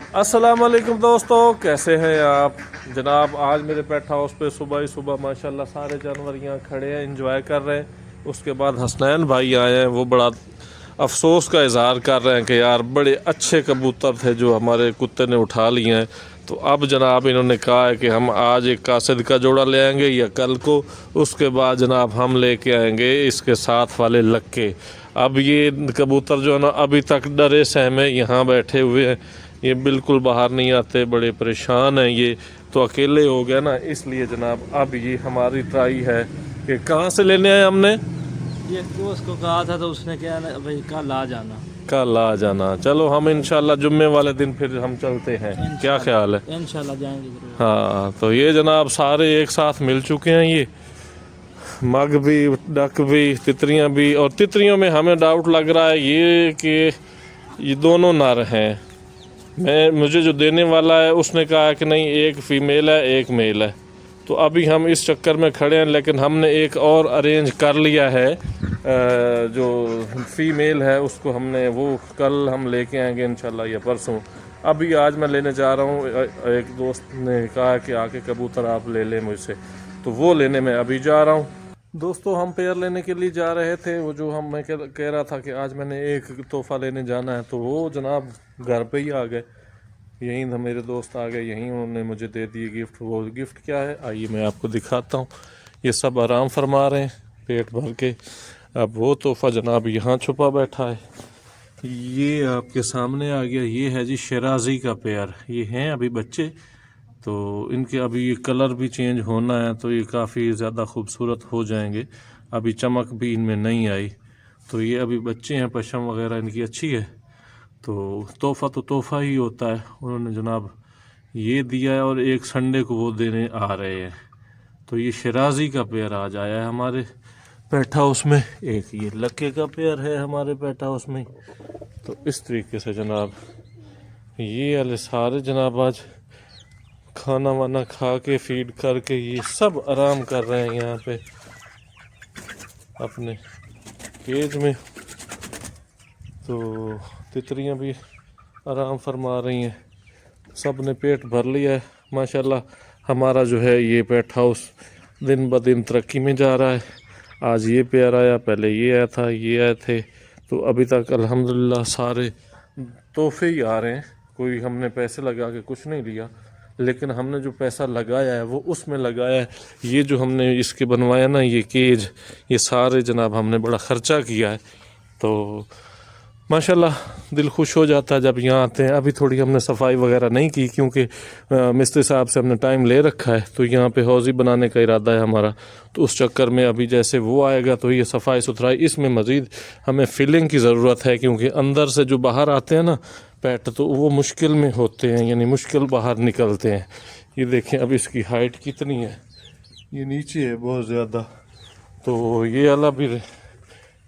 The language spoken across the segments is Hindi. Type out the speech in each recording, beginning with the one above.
अस्सलाम वालेकुम दोस्तों, कैसे हैं आप जनाब। आज मेरे पेट हाउस पे सुबह ही सुबह माशाल्लाह सारे जानवर यहाँ खड़े हैं, एंजॉय कर रहे हैं। उसके बाद हसनैन भाई आए हैं, वो बड़ा अफसोस का इजहार कर रहे हैं कि यार बड़े अच्छे कबूतर थे जो हमारे कुत्ते ने उठा लिए हैं। तो अब जनाब इन्होंने कहा है कि हम आज एक कासिद का जोड़ा ले आएंगे या कल को, उसके बाद जनाब हम लेके आएंगे इसके साथ वाले लक्के। अब ये कबूतर जो है ना अभी तक डरे सहमे यहाँ बैठे हुए हैं, ये बिल्कुल बाहर नहीं आते, बड़े परेशान हैं ये। तो अकेले हो गया ना, इसलिए जनाब अब ये हमारी ट्राई है कि कहाँ से लेने आए हमने। ये दोस्त को कहा था तो उसने क्या ना भाई कल आ जाना। कल आ जाना, चलो हम इंशाल्लाह जुम्मे वाले दिन फिर हम चलते हैं, क्या ख्याल है। इंशाल्लाह जाएंगे जरूर। हाँ, तो ये जनाब सारे एक साथ मिल चुके हैं, ये मग भी, डक भी, तितरियां भी। और तितरियों में हमें डाउट लग रहा है ये कि ये दोनों नर हैं। मुझे जो देने वाला है उसने कहा कि नहीं, एक फ़ीमेल है एक मेल है। तो अभी हम इस चक्कर में खड़े हैं, लेकिन हमने एक और अरेंज कर लिया है। जो फ़ीमेल है उसको हमने वो कल हम लेके आएंगे इंशाल्लाह या परसों। अभी आज मैं लेने जा रहा हूँ, एक दोस्त ने कहा कि आके कबूतर आप ले लें मुझसे, तो वो लेने में अभी जा रहा हूँ। दोस्तों हम पेयर लेने के लिए जा रहे थे, वो जो मैं कह रहा था कि आज मैंने एक तोहफ़ा लेने जाना है, तो वो जनाब घर पे ही आ गए। यहीं था, मेरे दोस्त आ गए यहीं, उन्होंने मुझे दे दिए गिफ्ट। वो गिफ्ट क्या है आइए मैं आपको दिखाता हूँ। ये सब आराम फरमा रहे हैं पेट भर के। अब वो तोहफ़ा जनाब यहाँ छुपा बैठा है, ये आपके सामने आ गया। ये है जी शराजी का पेयर, ये हैं अभी बच्चे। तो इनके अभी ये कलर भी चेंज होना है, तो ये काफ़ी ज़्यादा खूबसूरत हो जाएंगे। अभी चमक भी इनमें नहीं आई, तो ये अभी बच्चे हैं, पशम वगैरह इनकी अच्छी है। तो तोहफ़ा ही होता है। उन्होंने जनाब ये दिया है और एक संडे को वो देने आ रहे हैं। तो ये शराजी का पेयर आज आया है हमारे पेट हाउस में। एक ये लक्के का पेयर है हमारे पेट हाउस में। तो इस तरीके से जनाब ये वाले सारे जनाब आज खाना वाना खा के फीड करके ये सब आराम कर रहे हैं यहाँ पे अपने केज में। तो तितरियाँ भी आराम फरमा रही हैं, सब ने पेट भर लिया है माशाल्लाह। हमारा जो है ये पेट हाउस दिन ब दिन तरक्की में जा रहा है। आज ये पेयर आया, पहले ये आया था, ये आए थे। तो अभी तक अल्हम्दुलिल्लाह सारे तोहफे ही आ रहे हैं, कोई हमने पैसे लगा के कुछ नहीं लिया, लेकिन हमने जो पैसा लगाया है वो उसमें लगाया है। ये जो हमने इसके बनवाया ना ये केज, ये सारे जनाब हमने बड़ा ख़र्चा किया है। तो माशाल्लाह दिल खुश हो जाता है जब यहाँ आते हैं। अभी थोड़ी हमने सफाई वगैरह नहीं की क्योंकि मिस्त्री साहब से हमने टाइम ले रखा है, तो यहाँ पे हौज़ी बनाने का इरादा है हमारा। तो उस चक्कर में अभी जैसे वो आएगा तो ये सफाई सुथराई, इसमें मज़ीद हमें फिलिंग की ज़रूरत है, क्योंकि अंदर से जो बाहर आते हैं ना पेट, तो वो मुश्किल में होते हैं, यानी मुश्किल बाहर निकलते हैं। ये देखें अब इसकी हाइट कितनी है, ये नीचे है बहुत ज़्यादा। तो ये अला भी,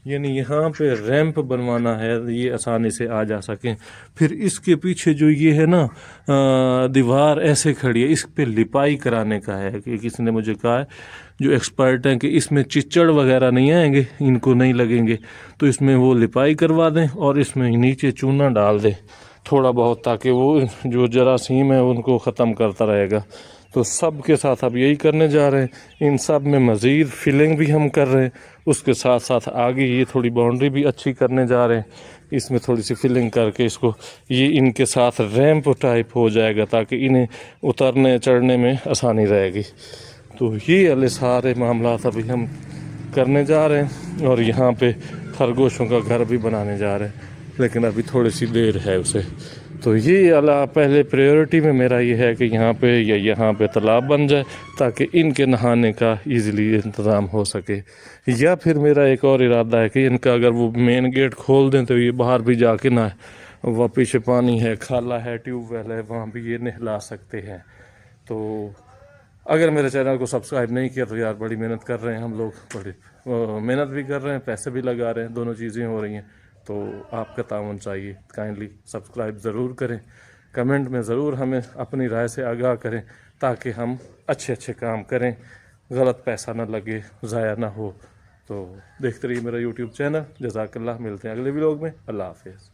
यानी यहाँ पे रैंप बनवाना है, ये आसानी से आ जा सकें। फिर इसके पीछे जो ये है ना दीवार ऐसे खड़ी है, इस पे लिपाई कराने का है कि किसी ने मुझे कहा है जो एक्सपर्ट हैं कि इसमें चिच्चड़ वगैरह नहीं आएंगे, इनको नहीं लगेंगे, तो इसमें वो लिपाई करवा दें और इसमें नीचे चूना डाल दें थोड़ा बहुत, ताकि वो जो जरासीम है उनको ख़त्म करता रहेगा। तो सब के साथ अब यही करने जा रहे हैं। इन सब में मज़ीद फिलिंग भी हम कर रहे हैं, उसके साथ साथ आगे ये थोड़ी बाउंड्री भी अच्छी करने जा रहे हैं। इसमें थोड़ी सी फिलिंग करके इसको ये इनके साथ रैंप टाइप हो जाएगा, ताकि इन्हें उतरने चढ़ने में आसानी रहेगी। तो ये वाले सारे मामला अभी हम करने जा रहे हैं, और यहाँ पे खरगोशों का घर भी बनाने जा रहे हैं, लेकिन अभी थोड़ी सी देर है उसे। तो ये अला पहले प्रायोरिटी में मेरा ये है कि यहाँ पे या यहाँ पे तालाब बन जाए, ताकि इनके नहाने का इजीली इंतज़ाम हो सके। या फिर मेरा एक और इरादा है कि इनका अगर वो मेन गेट खोल दें तो ये बाहर भी जाके ना, वहाँ पीछे पानी है, खाला है, ट्यूबवेल है, वहाँ भी ये नहला सकते हैं। तो अगर मेरे चैनल को सब्सक्राइब नहीं किया तो यार बड़ी मेहनत कर रहे हैं हम लोग, बड़ी मेहनत भी कर रहे हैं, पैसे भी लगा रहे हैं, दोनों चीज़ें हो रही हैं। तो आपका ताउन चाहिए, काइंडली सब्सक्राइब ज़रूर करें, कमेंट में ज़रूर हमें अपनी राय से आगाह करें, ताकि हम अच्छे अच्छे काम करें, गलत पैसा ना लगे, ज़ाया ना हो। तो देखते रहिए मेरा यूट्यूब चैनल। जज़ाकल्लाह, मिलते हैं अगले व्लॉग में। अल्लाह हाफ़िज़।